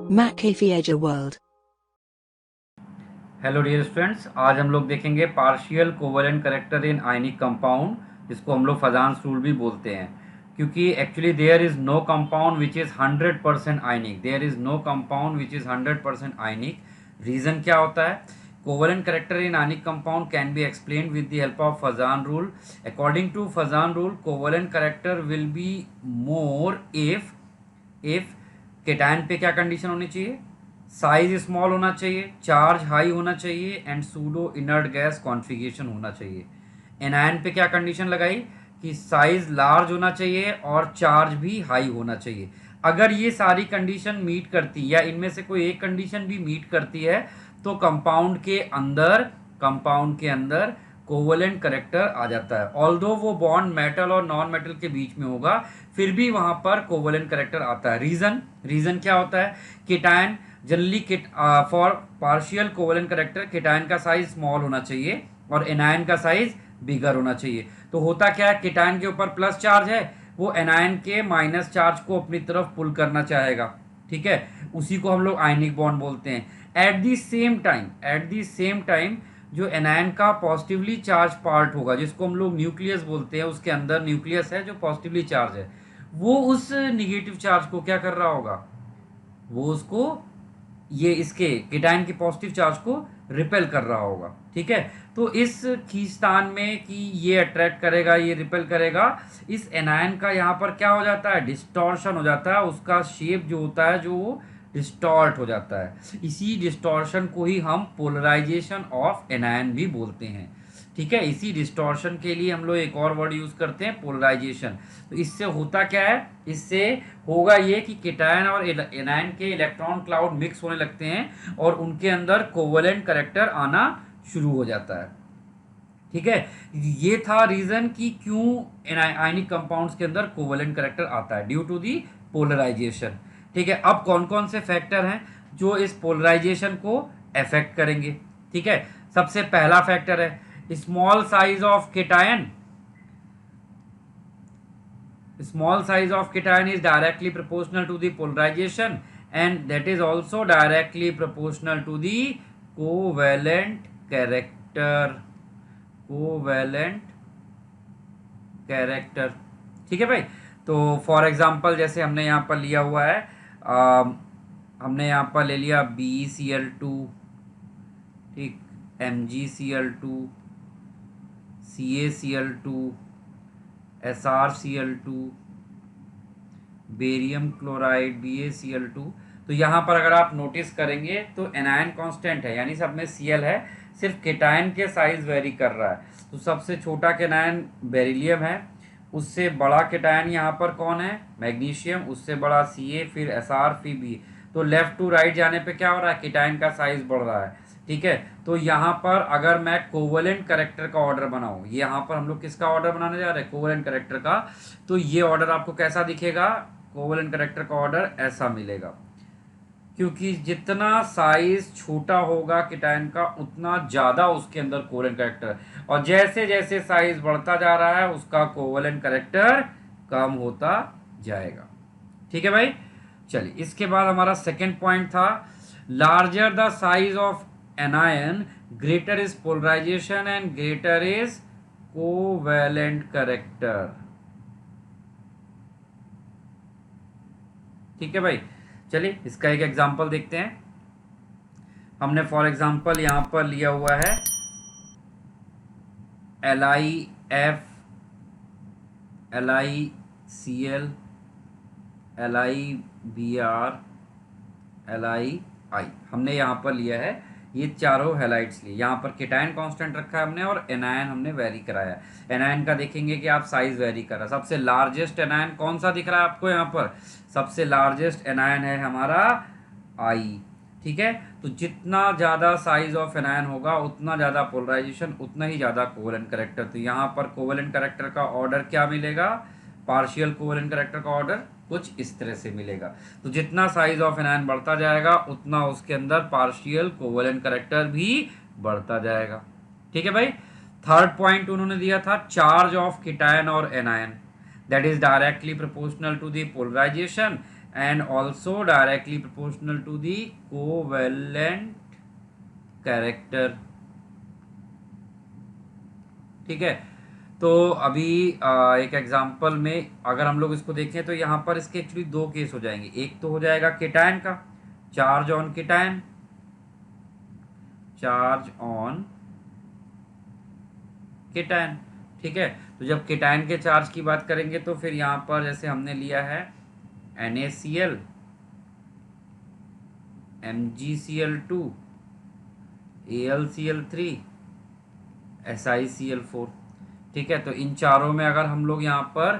McAfee World. Hello dear students, आज हम लोग देखेंगे partial covalent character in ionic compound, जिसको हम लोग फजान्स रूल भी बोलते हैं। क्योंकि actually there is no compound which is 100% ionic, there is no compound which is 100% ionic. Reason क्या होता है? Covalent character in ionic compound can be explained with the help of Fajan rule. According to Fajan rule, covalent character will be more if cation पे क्या condition होनी चाहिए? Size small होना चाहिए, charge high होना चाहिए and pseudo inert gas configuration होना चाहिए। एनायन पे क्या कंडीशन लगाई कि साइज लार्ज होना चाहिए और चार्ज भी हाई होना चाहिए। अगर ये सारी कंडीशन मीट करती या इनमें से कोई एक कंडीशन भी मीट करती है तो कंपाउंड के अंदर कोवेलेंट करेक्टर आ जाता है। ऑल्दो वो बॉन्ड मेटल और नॉन मेटल के बीच में होगा, फिर भी वहां पर कोवेलेंट करेक्टर आता है। रीजन क्या होता है? Cation generally for partial covalent character cation का साइज स्मॉल होना चाहिए और एनायन का साइज बिगर होना चाहिए। तो होता क्या है, केटायन के ऊपर प्लस चार्ज है, वो एनायन के माइनस चार्ज को अपनी तरफ पुल करना चाहेगा। ठीक है, उसी को हम लोग आयनिक बॉन्ड बोलते हैं। एट दी सेम टाइम जो एनायन का पॉजिटिवली चार्ज पार्ट होगा, जिसको हम लोग न्यूक्लियस बोलते हैं, उसके अंदर न्यूक्लियस है जो पॉजिटिवली चार्ज है, वो उस निगेटिव चार्ज को क्या कर रहा होगा? वो उसको ये इसके केटायन के पॉजिटिव चार्ज को रिपेल कर रहा होगा। ठीक है, तो इस खींचतान में कि ये अट्रैक्ट करेगा, ये रिपेल करेगा, इस एनायन का यहाँ पर क्या हो जाता है? डिस्टॉर्शन हो जाता है। उसका शेप जो होता है, जो डिस्टॉर्ट हो जाता है। इसी डिस्टॉर्शन को ही हम पोलराइजेशन ऑफ एनायन भी बोलते हैं। ठीक है, इसी डिस्टॉर्शन के लिए हम लोग एक और वर्ड यूज करते हैं, पोलराइजेशन। तो इससे होता क्या है? इससे होगा ये कि केटायन और एनायन के इलेक्ट्रॉन क्लाउड मिक्स होने लगते हैं और उनके अंदर कोवेलेंट करेक्टर आना शुरू हो जाता है। ठीक है, ये था रीजन कि क्यों आयनिक कंपाउंड्स के अंदर कोवेलेंट करेक्टर आता है, ड्यू टू दी पोलराइजेशन। ठीक है, अब कौन कौन से फैक्टर हैं जो इस पोलराइजेशन को अफेक्ट करेंगे? ठीक है, सबसे पहला फैक्टर है small size of cation. Small size of cation is directly proportional to the polarization, and that is also directly proportional to the covalent character. covalent character। ठीक है भाई, तो फॉर एग्जांपल जैसे हमने यहाँ पर लिया हुआ है, हमने यहाँ पर ले लिया BeCl2, ठीक, MgCl2, CaCl2, SrCl2, barium chloride BaCl2। तो यहाँ पर अगर आप नोटिस करेंगे तो एनायन कांस्टेंट है, यानी सब में Cl है, सिर्फ केटायन के साइज वेरी कर रहा है। तो सबसे छोटा केटायन बेरिलियम है, उससे बड़ा केटायन यहाँ पर कौन है? मैग्नीशियम, उससे बड़ा Ca, फिर Sr, फिर B। तो लेफ्ट टू राइट जाने पे क्या हो रहा है? केटायन का साइज बढ़ रहा है। ठीक है, तो यहाँ पर अगर मैं कोवेलेंट करेक्टर का ऑर्डर बनाऊँ, यहाँ पर हम लोग किसका ऑर्डर बनाने जा रहे हैं? कोवेलेंट करेक्टर का। तो ये ऑर्डर आपको कैसा दिखेगा? कोवेलेंट करेक्टर का ऑर्डर ऐसा मिलेगा, क्योंकि जितना साइज छोटा होगा केटायन का उतना ज़्यादा उसके अंदर कोवेलेंट करेक्टर, और जैसे जैसे साइज बढ़ता जा रहा है उसका कोवेलेंट करेक्टर कम होता जाएगा। ठीक है भाई, चलिए इसके बाद हमारा सेकेंड पॉइंट था, larger the size of anion greater is polarisation and greater is covalent character. ठीक है भाई, चलिए इसका एक एग्जांपल देखते हैं। हमने फॉर एग्जांपल यहाँ पर लिया हुआ है LiF, LiCl, LiBr, Li। हमने यहाँ पर लिया है, ये चारों हेलाइड्स लिए। यहाँ पर केटायन कांस्टेंट रखा है हमने और एनायन हमने वेरी कराया। एनायन का देखेंगे कि आप साइज वेरी कर रहा है। सबसे लार्जेस्ट एनायन कौन सा दिख रहा है आपको? यहाँ पर सबसे लार्जेस्ट एनायन है हमारा I। ठीक है, तो जितना ज़्यादा साइज ऑफ एनायन होगा उतना ज़्यादा पोलराइजेशन, उतना ही ज़्यादा कोवेलेंट करेक्टर। तो यहाँ पर कोवेलेंट करेक्टर का ऑर्डर क्या मिलेगा? पार्शियल कोवेलेंट करेक्टर का ऑर्डर कुछ इस तरह से मिलेगा। तो जितना साइज ऑफ एनायन बढ़ता जाएगा उतना उसके अंदर पार्शियल कोवेलेंट करेक्टर भी बढ़ता जाएगा। ठीक है भाई, थर्ड पॉइंट उन्होंने दिया था चार्ज ऑफ केटायन और anion, that is directly proportional to the polarisation and also directly proportional to the covalent character। ठीक है, तो अभी एक एग्जांपल में अगर हम लोग इसको देखें तो यहाँ पर इसके एक्चुअली दो केस हो जाएंगे। एक तो हो जाएगा केटायन का, charge on cation, charge on cation. ठीक है, तो जब केटायन के चार्ज की बात करेंगे तो फिर यहाँ पर जैसे हमने लिया है NaCl, MgCl2, AlCl3, SiCl4। ठीक है, तो इन चारों में अगर हम लोग यहाँ पर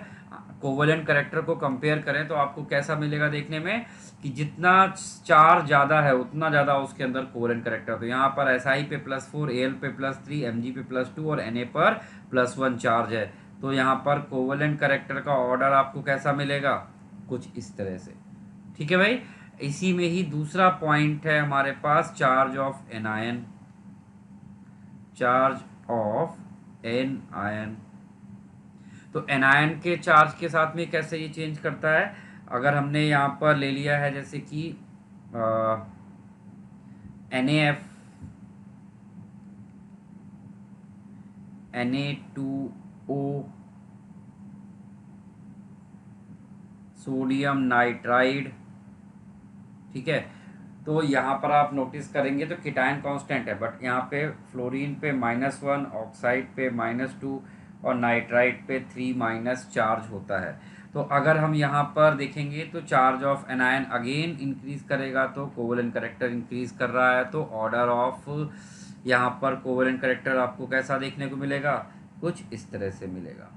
कोवलेंट करेक्टर को कंपेयर करें तो आपको कैसा मिलेगा देखने में कि जितना चार्ज ज़्यादा है उतना ज़्यादा उसके अंदर कोवलेंट करेक्टर। तो यहाँ पर Si पे +4, Al पे +3, Mg पे +2 और Na पर +1 चार्ज है। तो यहाँ पर कोवलेंट करेक्टर का ऑर्डर आपको कैसा मिलेगा, कुछ इस तरह से। ठीक है भाई, इसी में ही दूसरा पॉइंट है हमारे पास charge of anion, charge of anion. तो एनायन के चार्ज के साथ में कैसे ये चेंज करता है, अगर हमने यहाँ पर ले लिया है जैसे कि NaF, Na2O, सोडियम नाइट्राइड। ठीक है, तो यहाँ पर आप नोटिस करेंगे तो कीटायन कांस्टेंट है, बट यहाँ पे फ्लोरीन पे -1, ऑक्साइड पे -2 और नाइट्राइड पे 3- चार्ज होता है। तो अगर हम यहाँ पर देखेंगे तो charge of anion again increase करेगा, तो कोवलेंट करेक्टर इंक्रीज कर रहा है, तो ऑर्डर ऑफ यहाँ पर कोवलेंट करेक्टर आपको कैसा देखने को मिलेगा, कुछ इस तरह से मिलेगा।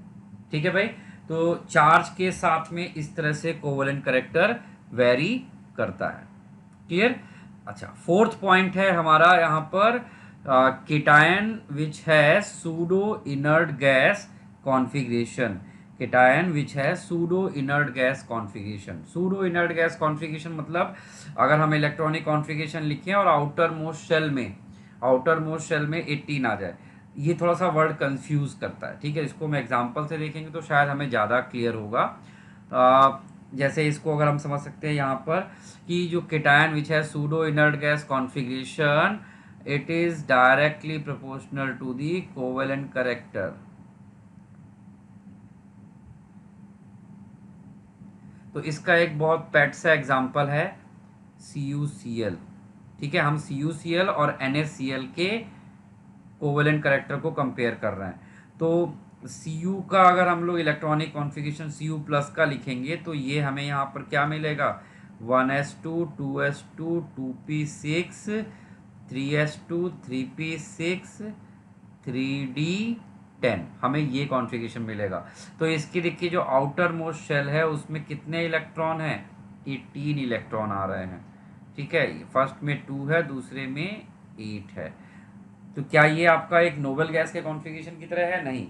ठीक है भाई, तो चार्ज के साथ में इस तरह से कोवलेंट करेक्टर वेरी करता है। क्लियर। अच्छा, फोर्थ पॉइंट है हमारा यहाँ पर कीटायन विच है pseudo inert gas configuration. कीटायन which है pseudo inert gas configuration. Pseudo inert gas configuration मतलब अगर हम इलेक्ट्रॉनिक कॉन्फ़िगरेशन लिखें और आउटर मोस्ट शेल में 18 आ जाए, ये थोड़ा सा वर्ड कंफ्यूज करता है। ठीक है, इसको हम एग्जांपल से देखेंगे तो शायद हमें ज़्यादा क्लियर होगा। जैसे इसको अगर हम समझ सकते हैं यहाँ पर कि जो कीटायन विच है pseudo inert gas configuration, it is directly proportional to the covalent character. तो इसका एक बहुत पेट सा एग्जांपल है CuCl। ठीक है, हम CuCl और NaCl के कोवेलेंट करेक्टर को कंपेयर कर रहे हैं। तो Cu का अगर हम लोग इलेक्ट्रॉनिक कॉन्फ़िगरेशन Cu+ का लिखेंगे तो ये हमें यहाँ पर क्या मिलेगा, 1s2 2s2 2p6 3s2 3p6 3d10, हमें ये कॉन्फ़िगरेशन मिलेगा। तो इसकी देखिए जो आउटर मोस्ट शेल है उसमें कितने इलेक्ट्रॉन हैं, 18 इलेक्ट्रॉन आ रहे हैं। ठीक है, फर्स्ट में 2 है, दूसरे में 8 है। तो क्या ये आपका एक नोबल गैस के कॉन्फ़िगरेशन की तरह है, नहीं,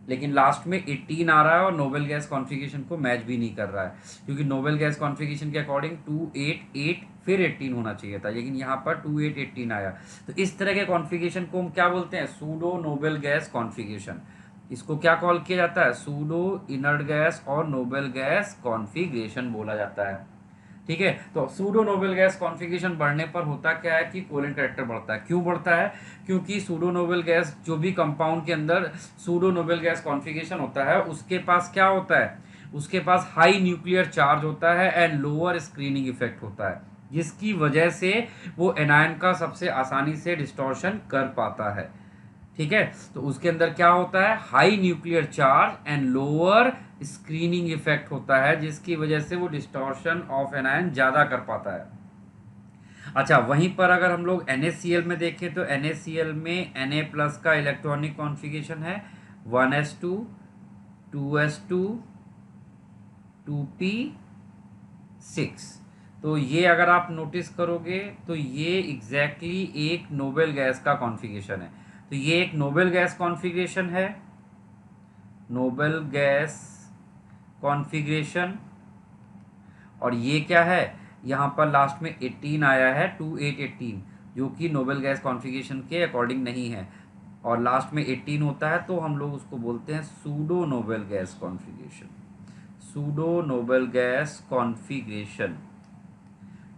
लेकिन लास्ट में 18 आ रहा है और नोबल गैस कॉन्फ़िगरेशन को मैच भी नहीं कर रहा है, क्योंकि नोबल गैस कॉन्फ़िगरेशन के अकॉर्डिंग 2 8 8 फिर 18 होना चाहिए था, लेकिन यहाँ पर 2 8 18 आया। तो इस तरह के कॉन्फ़िगरेशन को हम क्या बोलते हैं, सूडो नोबल गैस कॉन्फ़िगरेशन। इसको क्या कॉल किया जाता है, सूडो इनर्ट गैस और नोबल गैस कॉन्फ़िगरेशन बोला जाता है। ठीक है, तो सूडो नोबल गैस कॉन्फ़िगरेशन बढ़ने पर होता क्या है कि कोवेलेंट करेक्टर बढ़ता है। क्यों बढ़ता है, क्योंकि सूडो नोबल गैस जो भी कंपाउंड के अंदर सूडो नोबल गैस कॉन्फ़िगरेशन होता है उसके पास क्या होता है, उसके पास हाई न्यूक्लियर चार्ज होता है एंड लोअर स्क्रीनिंग इफेक्ट होता है, जिसकी वजह से वो एनायन का सबसे आसानी से डिस्टॉर्शन कर पाता है। ठीक है, तो उसके अंदर क्या होता है, high nuclear charge and lower screening effect होता है, जिसकी वजह से वो डिस्टॉर्शन ऑफ एनायन ज़्यादा कर पाता है। अच्छा, वहीं पर अगर हम लोग NaCl में देखें तो NaCl में Na+ का इलेक्ट्रॉनिक कॉन्फ़िगरेशन है 1s2 2s2 2p6। तो ये अगर आप नोटिस करोगे तो ये एग्जैक्टली एक नोबल गैस का कॉन्फ़िगरेशन है। तो ये एक नोबल गैस कॉन्फ़िगरेशन है, नोबल गैस कॉन्फ़िगरेशन। और ये क्या है, यहाँ पर लास्ट में 18 आया है, 2 8 18, जो कि नोबल गैस कॉन्फ़िगरेशन के अकॉर्डिंग नहीं है, और लास्ट में 18 होता है तो हम लोग उसको बोलते हैं pseudo noble gas configuration. Pseudo noble gas configuration.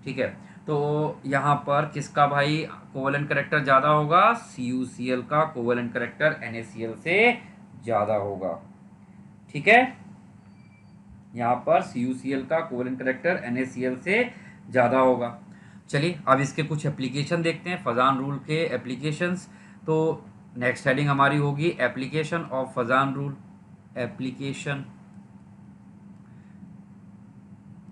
ठीक है, तो यहाँ पर किसका भाई कोवेलेंट करेक्टर ज़्यादा होगा? CuCl का कोवेलेंट करेक्टर NaCl से ज़्यादा होगा। ठीक है, यहाँ पर CuCl का कोवेलेंट करेक्टर NaCl से ज़्यादा होगा। चलिए अब इसके कुछ एप्लीकेशन देखते हैं, फजान रूल के एप्लीकेशंस। तो नेक्स्ट हेडिंग हमारी होगी application of Fajan rule. Application,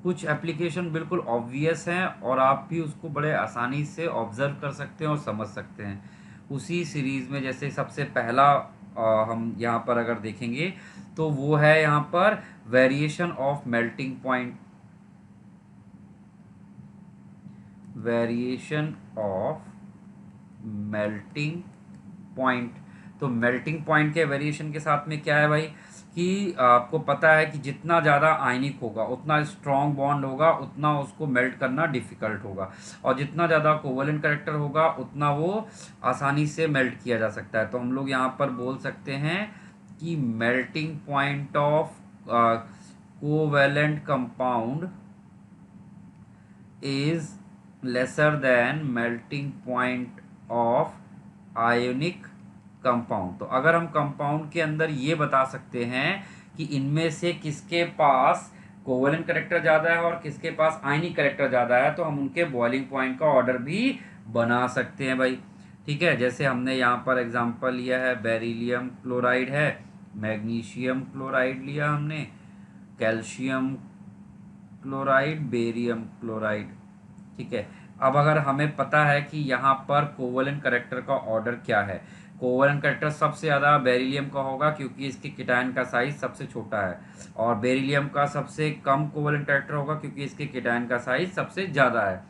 कुछ एप्लीकेशन बिल्कुल ऑब्वियस हैं और आप भी उसको बड़े आसानी से ऑब्जर्व कर सकते हैं और समझ सकते हैं। उसी सीरीज़ में जैसे सबसे पहला हम यहाँ पर अगर देखेंगे तो वो है यहाँ पर variation of melting point. Variation of melting point. तो मेल्टिंग पॉइंट के वेरिएशन के साथ में क्या है भाई कि आपको पता है कि जितना ज़्यादा आयनिक होगा उतना स्ट्रॉन्ग बॉन्ड होगा, उतना उसको मेल्ट करना डिफ़िकल्ट होगा, और जितना ज़्यादा कोवेलेंट करेक्टर होगा उतना वो आसानी से मेल्ट किया जा सकता है। तो हम लोग यहाँ पर बोल सकते हैं कि melting point of covalent compound is lesser than melting point of ionic compound. तो अगर हम कंपाउंड के अंदर ये बता सकते हैं कि इनमें से किसके पास कोवेलेंट करेक्टर ज़्यादा है और किसके पास आयनिक करेक्टर ज़्यादा है, तो हम उनके बॉइलिंग पॉइंट का ऑर्डर भी बना सकते हैं भाई। ठीक है, जैसे हमने यहाँ पर एग्जांपल लिया है, बेरिलियम क्लोराइड है, मैग्नीशियम क्लोराइड लिया हमने, कैल्शियम क्लोराइड, बेरियम क्लोराइड। ठीक है, अब अगर हमें पता है कि यहाँ पर कोवेलेंट करेक्टर का ऑर्डर क्या है, कोवेलेंट करेक्टर सबसे ज़्यादा बेरिलियम का होगा क्योंकि इसके केटायन का साइज सबसे छोटा है, और बेरिलियम का सबसे कम कोवेलेंट करेक्टर होगा क्योंकि इसके केटायन का साइज सबसे ज़्यादा है।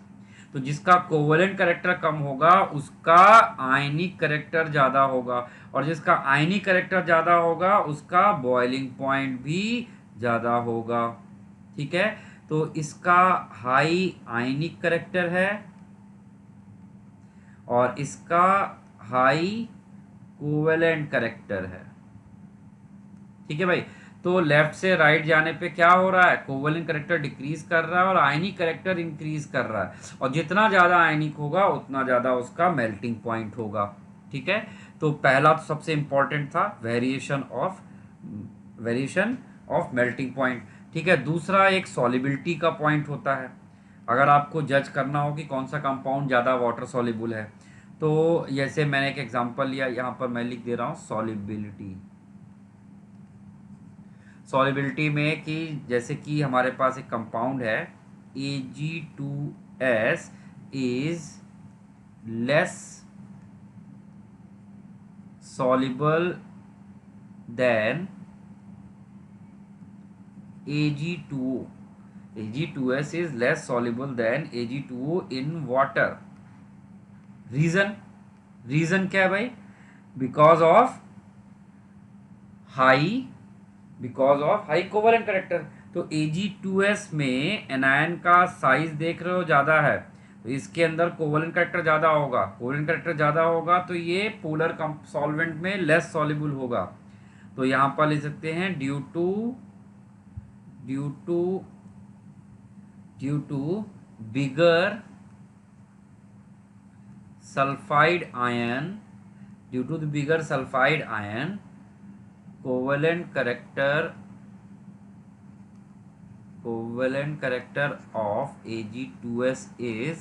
तो जिसका कोवेलेंट करेक्टर कम होगा उसका आयनिक करेक्टर ज़्यादा होगा, और जिसका आयनिक करेक्टर ज़्यादा होगा उसका बॉइलिंग पॉइंट भी ज़्यादा होगा। ठीक है, तो इसका हाई आयनिक करेक्टर है और इसका हाई कोवेलेंट करेक्टर है। ठीक है भाई, तो लेफ्ट से राइट जाने पे क्या हो रहा है, कोवेलेंट करेक्टर डिक्रीज कर रहा है और आयनिक करेक्टर इंक्रीज कर रहा है, और जितना ज़्यादा आयनिक होगा उतना ज़्यादा उसका मेल्टिंग पॉइंट होगा। ठीक है, तो पहला तो सबसे इंपॉर्टेंट था वेरिएशन ऑफ मेल्टिंग पॉइंट। ठीक है, दूसरा एक सॉलिबिलिटी का पॉइंट होता है। अगर आपको जज करना हो कि कौन सा कंपाउंड ज़्यादा वाटर सॉल्युबल है, तो जैसे मैंने एक एग्जांपल लिया, यहाँ पर मैं लिख दे रहा हूँ सॉलिबिलिटी। सॉलिबिलिटी में कि जैसे कि हमारे पास एक कंपाउंड है Ag2S is less soluble than Ag2O। Ag2S is less soluble than Ag2O in water। Reason क्या है भाई? Because of high covalent character. तो Ag2S में एनायन का साइज देख रहे हो ज़्यादा है, तो इसके अंदर कोवेलेंट करेक्टर ज़्यादा होगा। कोवेलेंट करेक्टर ज़्यादा होगा तो ये पोलर सॉल्वेंट में लेस सॉल्युबल होगा। तो यहाँ पर लिख सकते हैं due to bigger sulphide ion, due to the bigger sulphide ion covalent character of Ag2S is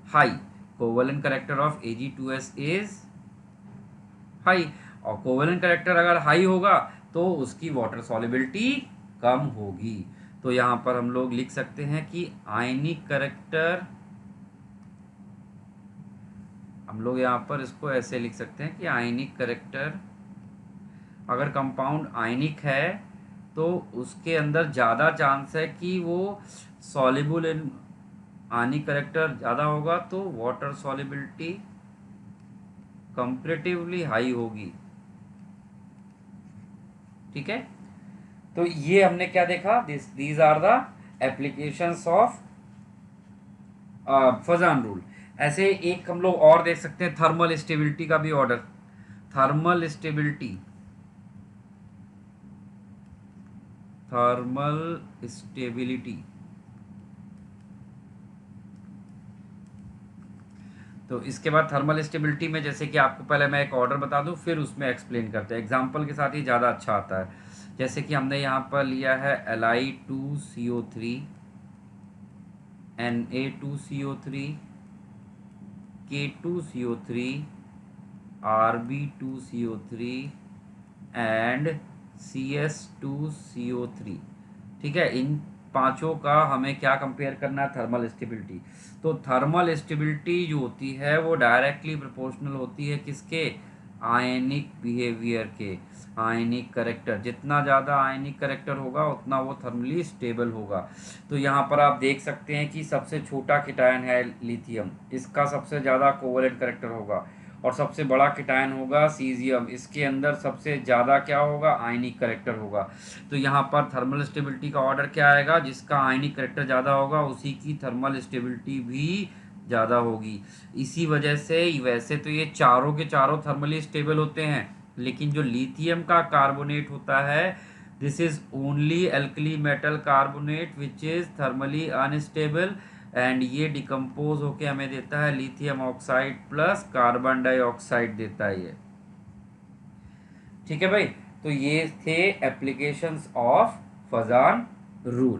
high. Covalent character of Ag2S is high, और कोवेलेंट करेक्टर अगर हाई होगा तो उसकी वाटर सॉल्युबिलिटी कम होगी। तो यहाँ पर हम लोग लिख सकते हैं कि आयनिक करेक्टर, हम लोग यहाँ पर इसको ऐसे लिख सकते हैं कि आयनिक करेक्टर, अगर कंपाउंड आयनिक है तो उसके अंदर ज़्यादा चांस है कि वो सॉल्युबल इन आयनिक करेक्टर ज़्यादा होगा, तो वाटर सॉल्युबिलिटी कंपैरेटिवली हाई होगी। ठीक है, तो ये हमने क्या देखा, these are the applications of Fajan rule. ऐसे एक हम लोग और देख सकते हैं थर्मल स्टेबिलिटी का भी order. Thermal stability, thermal stability. तो इसके बाद थर्मल स्टेबिलिटी में जैसे कि आपको पहले मैं एक ऑर्डर बता दूं, फिर उसमें एक्सप्लेन करते हैं, एग्जांपल के साथ ही ज़्यादा अच्छा आता है। जैसे कि हमने यहाँ पर लिया है Li2CO3, Na2CO3, K2CO3, Rb2CO3 and CS2CO3। ठीक है, इन पांचों का हमें क्या कंपेयर करना है, थर्मल स्टेबिलिटी। तो थर्मल स्टेबिलिटी जो होती है वो डायरेक्टली प्रोपोर्शनल होती है किसके, आयनिक बिहेवियर के, आयनिक करेक्टर। जितना ज़्यादा आयनिक करेक्टर होगा उतना वो थर्मली स्टेबल होगा। तो यहाँ पर आप देख सकते हैं कि सबसे छोटा कीटायन है लिथियम, इसका सबसे ज़्यादा कोवलेंट करेक्टर होगा, और सबसे बड़ा कीटायन होगा सीजियम, इसके अंदर सबसे ज़्यादा क्या होगा, आयनिक करेक्टर होगा। तो यहाँ पर थर्मल स्टेबिलिटी का ऑर्डर क्या आएगा, जिसका आयनिक करेक्टर ज़्यादा होगा उसी की थर्मल स्टेबिलिटी भी ज़्यादा होगी। इसी वजह से वैसे तो ये चारों के चारों थर्मली स्टेबल होते हैं, लेकिन जो लिथियम का कार्बोनेट होता है, this is only alkali metal carbonate which is thermally unstable, and ये डिकम्पोज होके हमें देता है lithium oxide plus carbon dioxide देता है ये। ठीक है भाई, तो ये थे एप्लीकेशंस ऑफ फजान रूल।